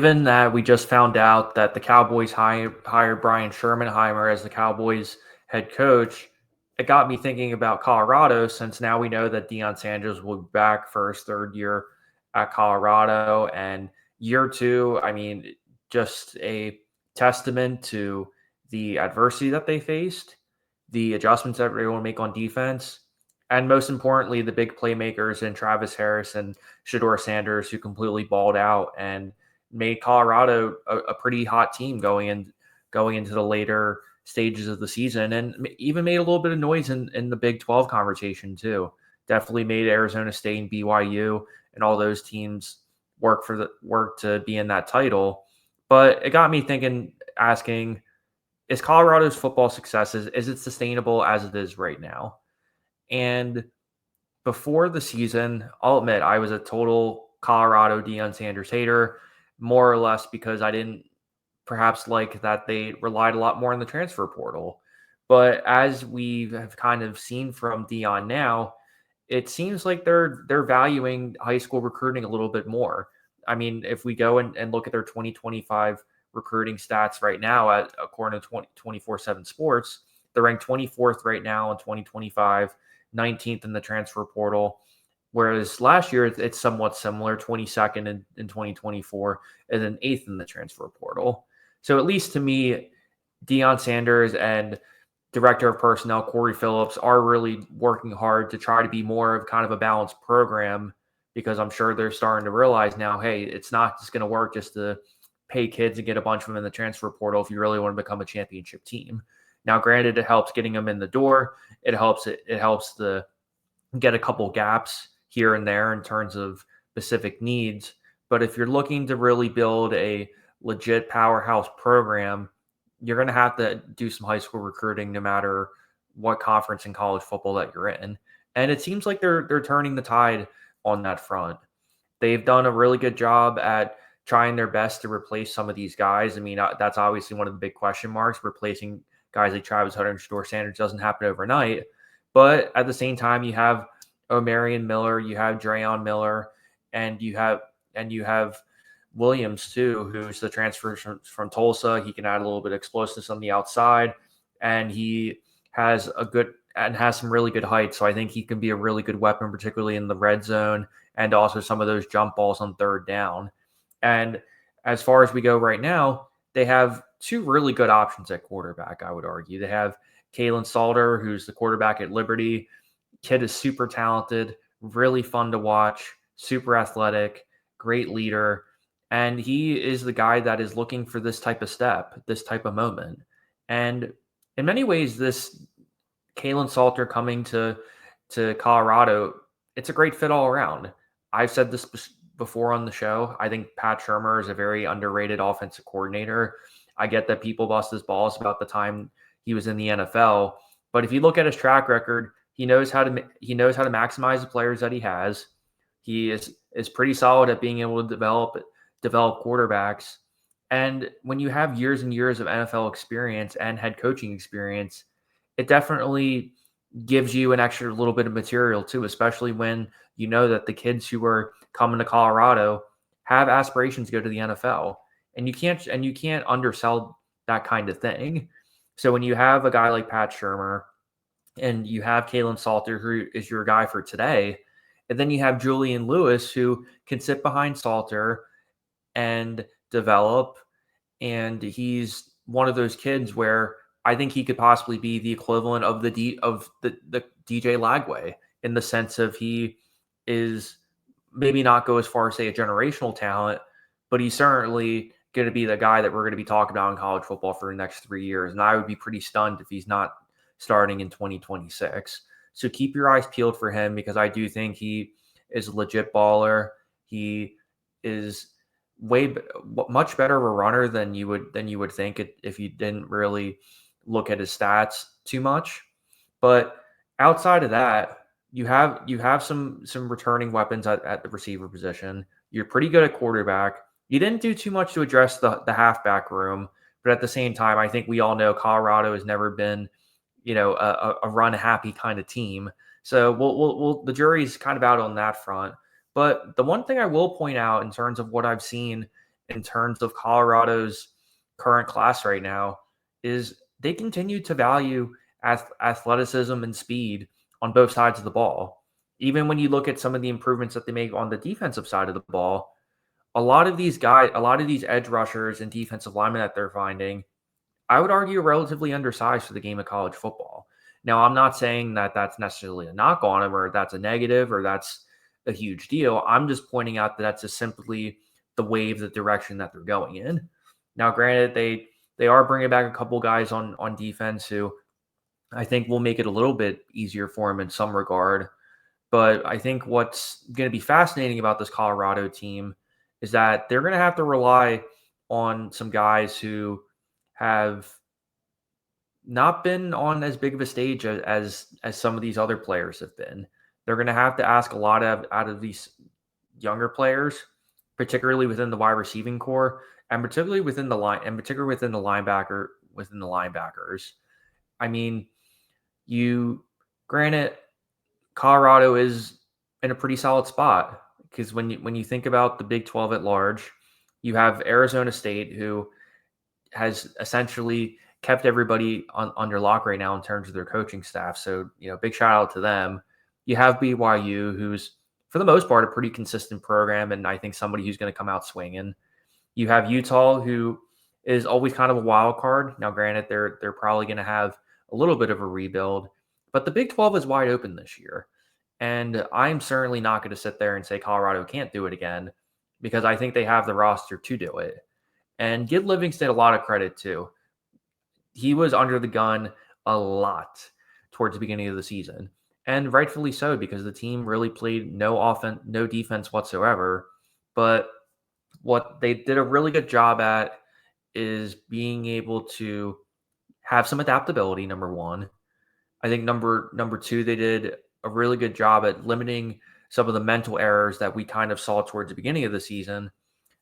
Given that we just found out that the Cowboys hired Brian Shermanheimer as the Cowboys head coach, it got me thinking about Colorado since now we know that Deion Sanders will be back for his third year at Colorado. And year two, I mean, just a testament to the adversity that they faced, the adjustments that they want to make on defense, and most importantly, the big playmakers in Travis Harris and Shador Sanders who completely balled out and made Colorado a pretty hot team going into the later stages of the season, and even made a little bit of noise in the Big 12 conversation too. Definitely made Arizona State and BYU and all those teams work to be in that title. But it got me thinking, asking, is Colorado's football success is it sustainable as it is right now? And before the season, I'll admit I was a total Colorado Deion Sanders hater, more or less because I didn't perhaps like that they relied a lot more on the transfer portal. But as we have kind of seen from Deion now, it seems like they're valuing high school recruiting a little bit more. I mean, if we go and look at their 2025 recruiting stats right now, according to 24/7 Sports, they're ranked 24th right now in 2025, 19th in the transfer portal. Whereas last year it's somewhat similar, 22nd in 2024, and then 8th in the transfer portal. So at least to me, Deion Sanders and Director of Personnel Corey Phillips are really working hard to try to be more of kind of a balanced program, because I'm sure they're starting to realize now, hey, it's not just going to work just to pay kids and get a bunch of them in the transfer portal if you really want to become a championship team. Now, granted, it helps getting them in the door. It helps the get a couple gaps here and there in terms of specific needs. But if you're looking to really build a legit powerhouse program, you're going to have to do some high school recruiting no matter what conference in college football that you're in. And it seems like they're turning the tide on that front. They've done a really good job at trying their best to replace some of these guys. I mean, that's obviously one of the big question marks. Replacing guys like Travis Hunter and Shador Sanders doesn't happen overnight. But at the same time, you have O'Marion Miller, you have Dreyon Miller, and you have Williams too, who's the transfer from Tulsa. He can add a little bit of explosiveness on the outside, and he has some really good height. So I think he can be a really good weapon, particularly in the red zone, and also some of those jump balls on third down. And as far as we go right now, they have two really good options at quarterback, I would argue. They have Kalen Salter, who's the quarterback at Liberty. Kid is super talented, really fun to watch, super athletic, great leader. And he is the guy that is looking for this type of step, this type of moment. And in many ways, this Kalen Salter coming to Colorado, it's a great fit all around. I've said this before on the show. I think Pat Shurmur is a very underrated offensive coordinator. I get that people bust his balls about the time he was in the NFL, but if you look at his track record, he knows how to maximize the players that he has. He is pretty solid at being able to develop quarterbacks. And when you have years and years of NFL experience and head coaching experience, it definitely gives you an extra little bit of material too, especially when you know that the kids who are coming to Colorado have aspirations to go to the NFL. And you can't undersell that kind of thing. So when you have a guy like Pat Shurmur and you have Kalen Salter, who is your guy for today, and then you have Julian Lewis, who can sit behind Salter and develop. And he's one of those kids where I think he could possibly be the equivalent of the DJ Lagway, in the sense of he is maybe not go as far as say a generational talent, but he's certainly going to be the guy that we're going to be talking about in college football for the next 3 years. And I would be pretty stunned if he's not starting in 2026. So keep your eyes peeled for him, because I do think he is a legit baller. He is much better of a runner than you would think if you didn't really look at his stats too much. But outside of that, you have some returning weapons at the receiver position. You're pretty good at quarterback. You didn't do too much to address the halfback room, but at the same time, I think we all know Colorado has never been, a run happy kind of team. So the jury's kind of out on that front. But the one thing I will point out in terms of what I've seen in terms of Colorado's current class right now is they continue to value athleticism and speed on both sides of the ball. Even when you look at some of the improvements that they make on the defensive side of the ball, a lot of these guys, a lot of these edge rushers and defensive linemen that they're finding, I would argue relatively undersized for the game of college football. Now, I'm not saying that that's necessarily a knock on them or that's a negative or that's a huge deal. I'm just pointing out that that's just simply the wave, the direction that they're going in. Now, granted, they are bringing back a couple guys on defense who I think will make it a little bit easier for them in some regard. But I think what's going to be fascinating about this Colorado team is that they're going to have to rely on some guys who have not been on as big of a stage as some of these other players have been. They're going to have to ask a lot out of these younger players, particularly within the wide receiving core, and particularly within the line, and particularly within the linebackers. I mean, granted, Colorado is in a pretty solid spot because when you think about the Big 12 at large, you have Arizona State, who has essentially kept everybody under lock right now in terms of their coaching staff. So, big shout out to them. You have BYU, who's for the most part a pretty consistent program, and I think somebody who's going to come out swinging. You have Utah, who is always kind of a wild card. Now, granted, they're probably going to have a little bit of a rebuild, but the Big 12 is wide open this year. And I'm certainly not going to sit there and say Colorado can't do it again, because I think they have the roster to do it. And give Livingston a lot of credit too. He was under the gun a lot towards the beginning of the season, and rightfully so, because the team really played no offense, no defense whatsoever. But what they did a really good job at is being able to have some adaptability, number one. I think number two, they did a really good job at limiting some of the mental errors that we kind of saw towards the beginning of the season.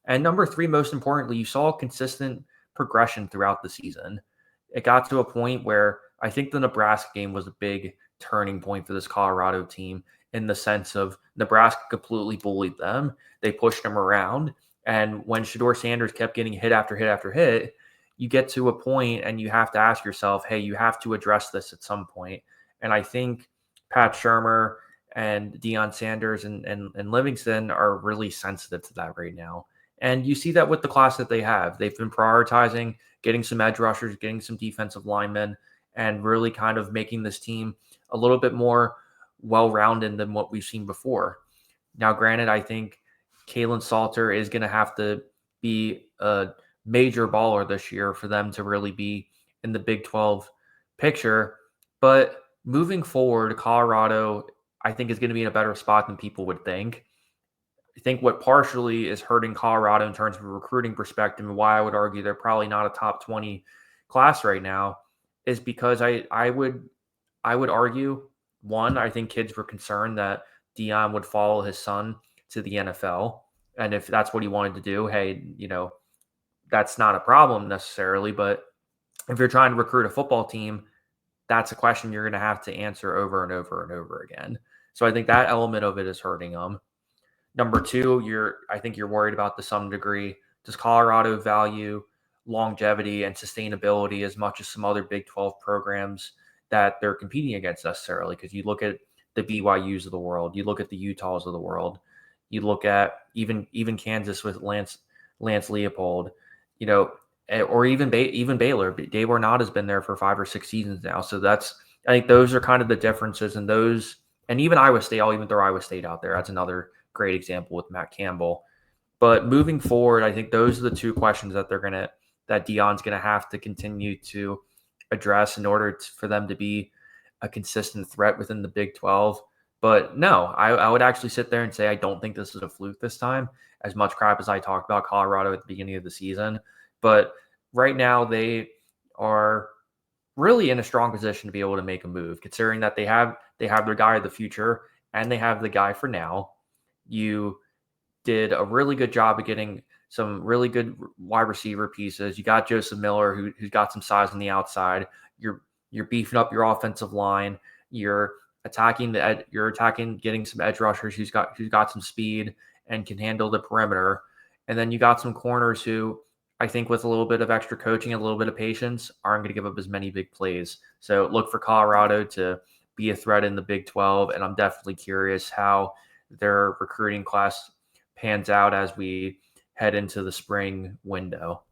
And number three, most importantly, you saw consistent progression throughout the season. It got to a point where I think the Nebraska game was a big turning point for this Colorado team, in the sense of Nebraska completely bullied them. They pushed them around. And when Shedeur Sanders kept getting hit after hit after hit, you get to a point and you have to ask yourself, hey, you have to address this at some point. And I think Pat Shurmur and Deion Sanders and Livingston are really sensitive to that right now. And you see that with the class that they have. They've been prioritizing getting some edge rushers, getting some defensive linemen, and really kind of making this team a little bit more well-rounded than what we've seen before. Now, granted, I think Kalen Salter is going to have to be a major baller this year for them to really be in the Big 12 picture. But moving forward, Colorado, I think, is going to be in a better spot than people would think. I think what partially is hurting Colorado in terms of a recruiting perspective, and why I would argue they're probably not a top 20 class right now, is because I would argue, one, I think kids were concerned that Deion would follow his son to the NFL. And if that's what he wanted to do, hey, that's not a problem necessarily. But if you're trying to recruit a football team, that's a question you're going to have to answer over and over and over again. So I think that element of it is hurting them. Number two, I think you're worried about to some degree. Does Colorado value longevity and sustainability as much as some other Big 12 programs that they're competing against necessarily? Because you look at the BYUs of the world, you look at the Utahs of the world, you look at even Kansas with Lance Leopold, or even Baylor. Dave Arnott has been there for 5 or 6 seasons now. So I think those are kind of the differences in those. And even Iowa State, I'll even throw Iowa State out there. That's another great example with Matt Campbell. But moving forward, I think those are the two questions that Deion's going to have to continue to address in order for them to be a consistent threat within the Big 12. But no, I would actually sit there and say I don't think this is a fluke this time, as much crap as I talked about Colorado at the beginning of the season. But right now they are really in a strong position to be able to make a move, considering that they have their guy of the future and they have the guy for now. You did a really good job of getting some really good wide receiver pieces. You got Joseph Miller, who's got some size on the outside. You're beefing up your offensive line. You're attacking getting some edge rushers who's got some speed and can handle the perimeter. And then you got some corners who I think with a little bit of extra coaching, a little bit of patience, aren't going to give up as many big plays. So look for Colorado to be a threat in the Big 12. And I'm definitely curious how their recruiting class pans out as we head into the spring window.